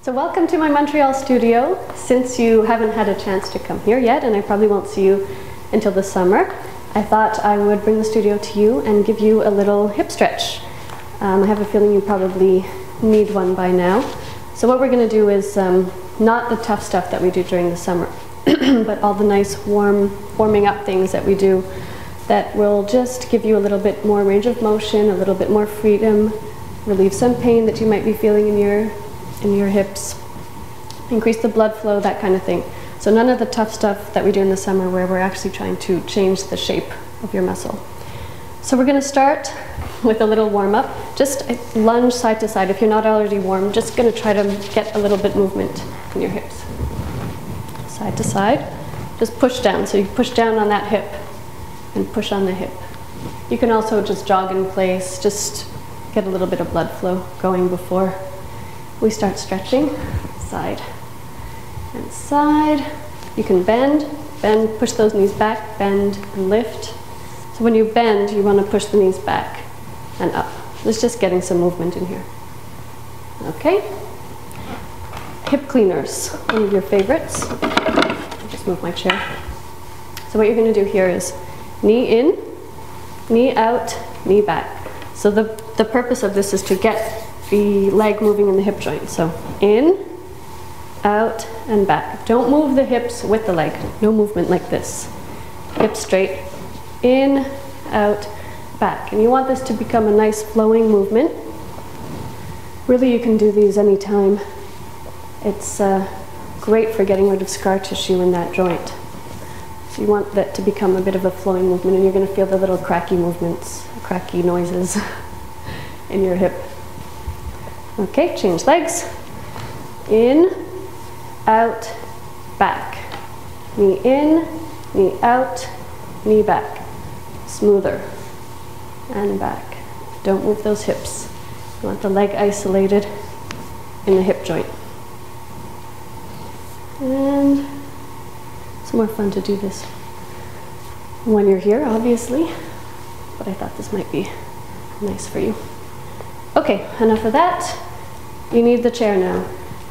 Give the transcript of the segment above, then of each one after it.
So welcome to my Montreal studio. Since you haven't had a chance to come here yet, and I probably won't see you until the summer, I thought I would bring the studio to you and give you a little hip stretch. I have a feeling you probably need one by now. So what we're going to do is not the tough stuff that we do during the summer, but all the nice warming up things that we do that will just give you a little bit more range of motion, a little bit more freedom, relieve some pain that you might be feeling in your hips, increase the blood flow, that kind of thing. So none of the tough stuff that we do in the summer where we're actually trying to change the shape of your muscle. So we're going to start with a little warm up. Just lunge side to side. If you're not already warm, just going to try to get a little bit movement in your hips. Side to side. Just push down. So you push down on that hip and push on the hip. You can also just jog in place, just get a little bit of blood flow going before we start stretching. Side and side. You can bend, push those knees back, bend and lift. So when you bend, you want to push the knees back and up. It's just getting some movement in here. Okay? Hip cleaners, one of your favorites. I'll just move my chair. So what you're going to do here is knee in, knee out, knee back. So the purpose of this is to get the leg moving in the hip joint. So in, out, and back. Don't move the hips with the leg. No movement like this. Hips straight, in, out, back. And you want this to become a nice flowing movement. Really, you can do these anytime. It's great for getting rid of scar tissue in that joint. So you want that to become a bit of a flowing movement, and you're going to feel the little cracky movements, cracky noises in your hip. Okay, change legs. In, out, back. Knee in, knee out, knee back. Smoother. And back. Don't move those hips. You want the leg isolated in the hip joint. And it's more fun to do this when you're here, obviously, but I thought this might be nice for you. Okay, enough of that. You need the chair now.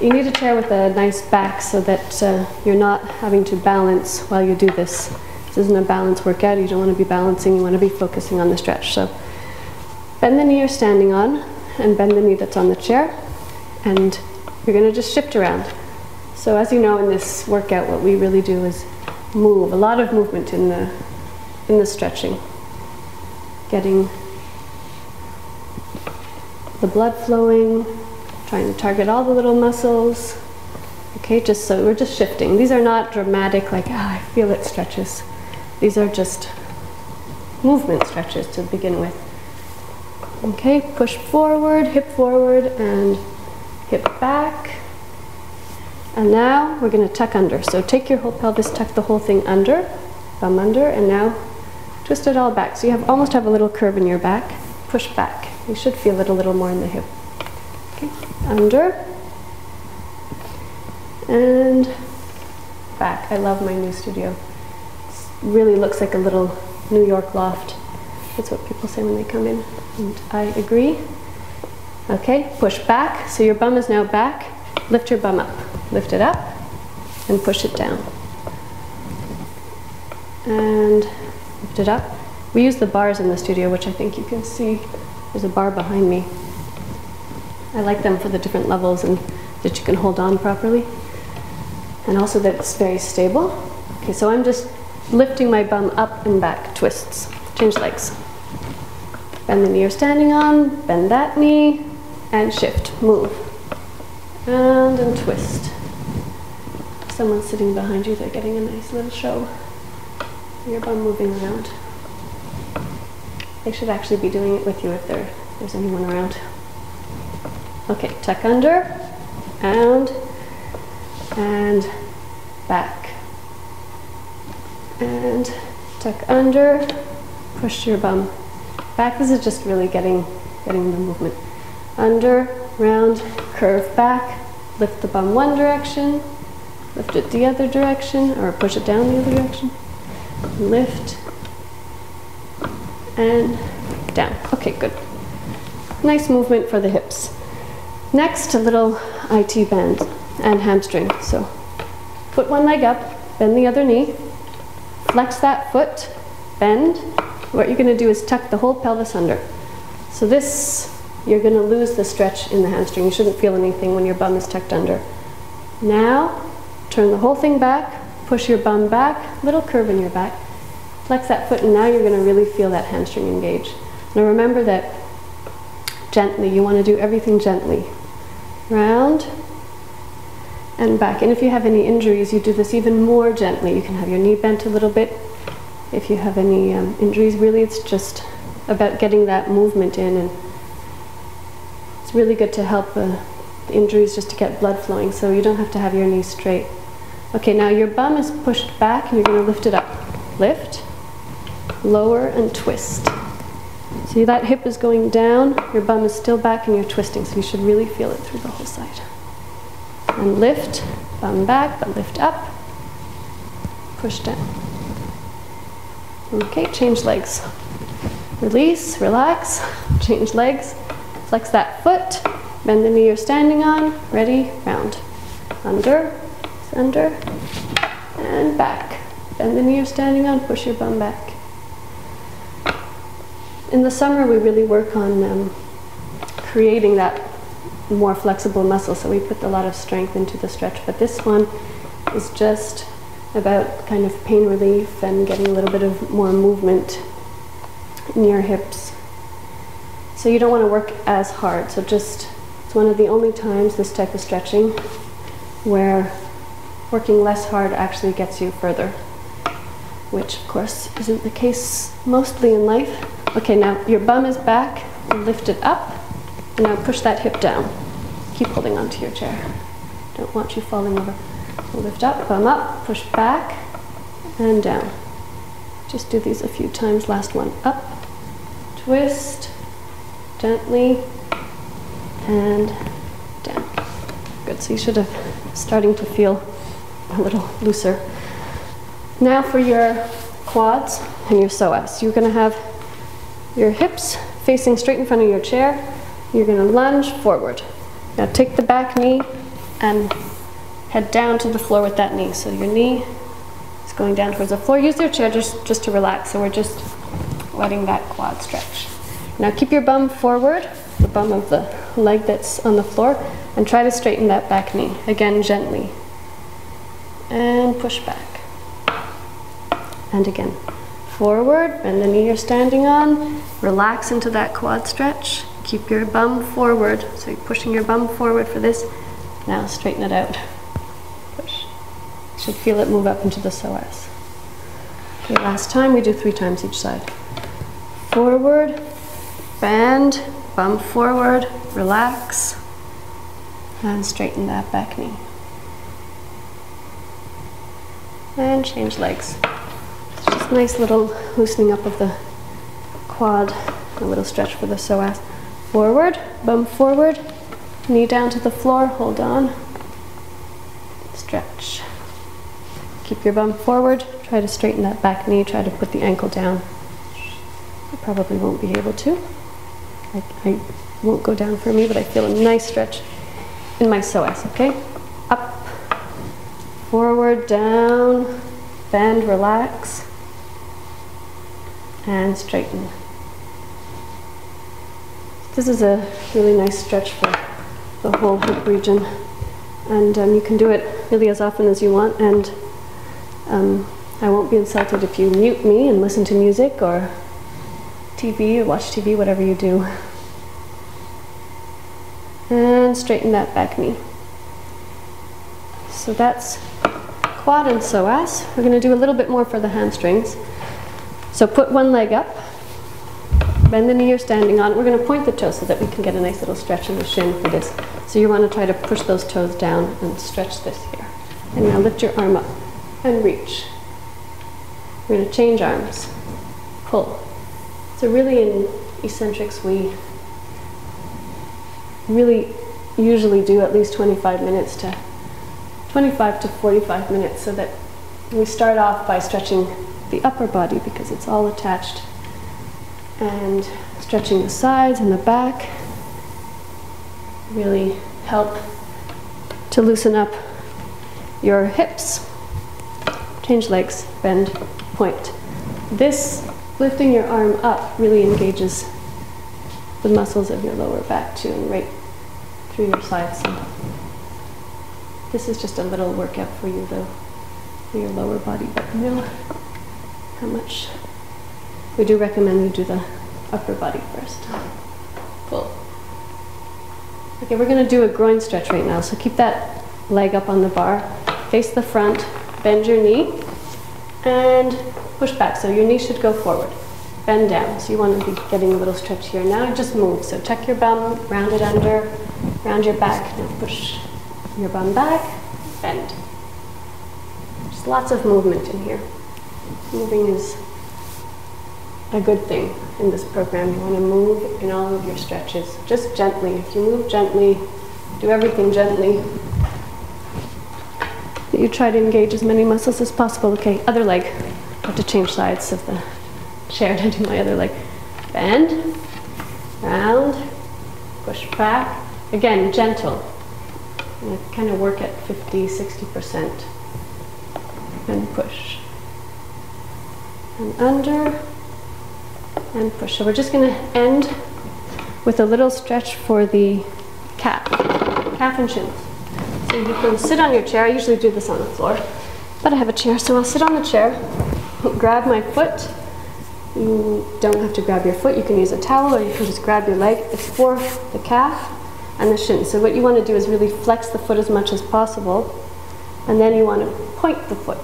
You need a chair with a nice back so that you're not having to balance while you do this. This isn't a balance workout. You don't want to be balancing. You want to be focusing on the stretch. So bend the knee you're standing on and bend the knee that's on the chair, and you're going to just shift around. So as you know, in this workout, what we really do is move. A lot of movement in the stretching. Getting the blood flowing, trying to target all the little muscles. Okay, just so we're just shifting. These are not dramatic, like, I feel it stretches. These are just movement stretches to begin with. Okay, push forward, and hip back. And now we're going to tuck under. So take your whole pelvis, tuck the whole thing under, thumb under, and now twist it all back. So you almost have a little curve in your back. Push back. You should feel it a little more in the hip. Okay, under and back. I love my new studio. It really looks like a little New York loft. That's what people say when they come in, and I agree. Okay, push back. So your bum is now back. Lift your bum up. Lift it up and push it down. And lift it up. We use the bars in the studio, which I think you can see. There's a bar behind me. I like them for the different levels and that you can hold on properly. And also that it's very stable. Okay, so I'm just lifting my bum up and back, twists. Change legs. Bend the knee you're standing on, bend that knee, and shift, move. And twist. Someone's sitting behind you, they're getting a nice little show. Your bum moving around. They should actually be doing it with you if there's anyone around. Okay, tuck under, and back. And tuck under, push your bum back. This is just really getting the movement. Under, round, curve back, lift the bum one direction, lift it the other direction, or push it down the other direction. Lift, and down. Okay, good. Nice movement for the hips. Next, a little IT bands and hamstring. So put one leg up, bend the other knee, flex that foot, bend. What you're going to do is tuck the whole pelvis under. So this, you're going to lose the stretch in the hamstring. You shouldn't feel anything when your bum is tucked under. Now, turn the whole thing back, push your bum back, little curve in your back, flex that foot, and now you're going to really feel that hamstring engage. Now remember that gently, you want to do everything gently. Round and back. And if you have any injuries, you do this even more gently. You can have your knee bent a little bit. If you have any injuries, really it's just about getting that movement in, and it's really good to help the injuries just to get blood flowing, so you don't have to have your knee straight. Okay, now your bum is pushed back and you're going to lift it up. Lift, lower, and twist. See, that hip is going down, your bum is still back and you're twisting, so you should really feel it through the whole side. And lift, bum back, but lift up, push down. Okay, change legs. Release, relax, change legs, flex that foot, bend the knee you're standing on, ready, round. Under, and back. Bend the knee you're standing on, push your bum back. In the summer, we really work on creating that more flexible muscle, so we put a lot of strength into the stretch, but this one is just about kind of pain relief and getting a little bit of more movement in your hips. So you don't want to work as hard, so just, it's one of the only times this type of stretching where working less hard actually gets you further, which of course isn't the case mostly in life. Okay, now your bum is back, lift it up, and now push that hip down. Keep holding onto your chair. Don't want you falling over. Lift up, bum up, push back, and down. Just do these a few times. Last one, up, twist, gently, and down. Good, so you should have starting to feel a little looser. Now for your quads and your psoas. You're going to have your hips facing straight in front of your chair. You're going to lunge forward. Now take the back knee and head down to the floor with that knee. So your knee is going down towards the floor. Use your chair just to relax. So we're just letting that quad stretch. Now keep your bum forward, the bum of the leg that's on the floor, and try to straighten that back knee. Again, gently. And push back. And again. Forward, bend the knee you're standing on, relax into that quad stretch, keep your bum forward, so you're pushing your bum forward for this. Now straighten it out. Push. You should feel it move up into the psoas. Okay, last time, we do 3 times each side. Forward, bend, bum forward, relax, and straighten that back knee. And change legs. Just a nice little loosening up of the quad, a little stretch for the psoas. Forward, bum forward, knee down to the floor, hold on, stretch. Keep your bum forward, try to straighten that back knee, try to put the ankle down. I probably won't be able to. I won't go down for me, but I feel a nice stretch in my psoas, okay? Up, forward, down, bend, relax, and straighten. This is a really nice stretch for the whole hip region, and you can do it really as often as you want, and I won't be insulted if you mute me and listen to music or TV or watch TV, whatever you do. And straighten that back knee. So that's quad and psoas. We're going to do a little bit more for the hamstrings. So put one leg up, bend the knee you're standing on. We're going to point the toes so that we can get a nice little stretch in the shin for this. So you want to try to push those toes down and stretch this here. And now lift your arm up and reach. We're going to change arms. Pull. So really in Essentricss we really usually do at least 25 to 45 minutes, so that we start off by stretching the upper body because it's all attached, and stretching the sides and the back really help to loosen up your hips. Change legs, bend, point. This lifting your arm up really engages the muscles of your lower back too, and right through your sides. So this is just a little workout for you though, for your lower body, but you know how much. We do recommend you do the upper body first. Cool. Okay, we're going to do a groin stretch right now, so keep that leg up on the bar, face the front, bend your knee, and push back. So your knee should go forward, bend down. So you want to be getting a little stretch here. Now just move. So tuck your bum, round it under, round your back. Now push your bum back, bend. There's lots of movement in here. Moving is a good thing in this program. You want to move in all of your stretches, just gently. If you move gently, do everything gently, you try to engage as many muscles as possible. Okay, other leg. I have to change sides of the chair to do my other leg. Bend, round, push back. Again, gentle. And I kind of work at 50–60%. And push. And under, and push. So we're just going to end with a little stretch for the calf and shins. So you can sit on your chair. I usually do this on the floor, but I have a chair, so I'll sit on the chair, grab my foot. You don't have to grab your foot. You can use a towel, or you can just grab your leg. It's for the calf and the shin. So what you want to do is really flex the foot as much as possible, and then you want to point the foot.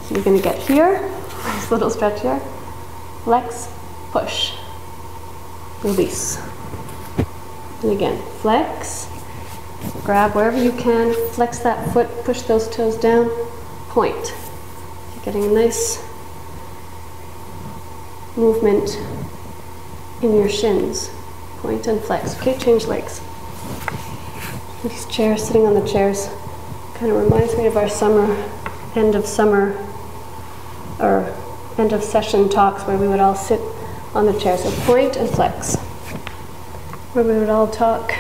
So you're going to get here, nice little stretch here, flex, push, release. And again, flex, grab wherever you can, flex that foot, push those toes down, point. You're getting a nice movement in your shins. Point and flex. Okay, change legs. These chairs, sitting on the chairs, kind of reminds me of our end of session talks where we would all sit on the chair. So point and flex. Where we would all talk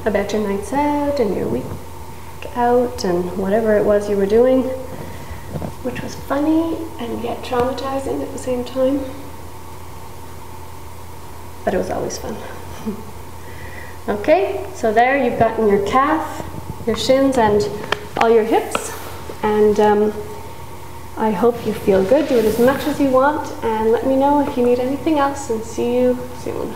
about your nights out and your week out and whatever it was you were doing, which was funny and yet traumatizing at the same time. But it was always fun. Okay, so there you've gotten your calf, your shins, and all your hips. And I hope you feel good. Do it as much as you want, and let me know if you need anything else, and see you soon.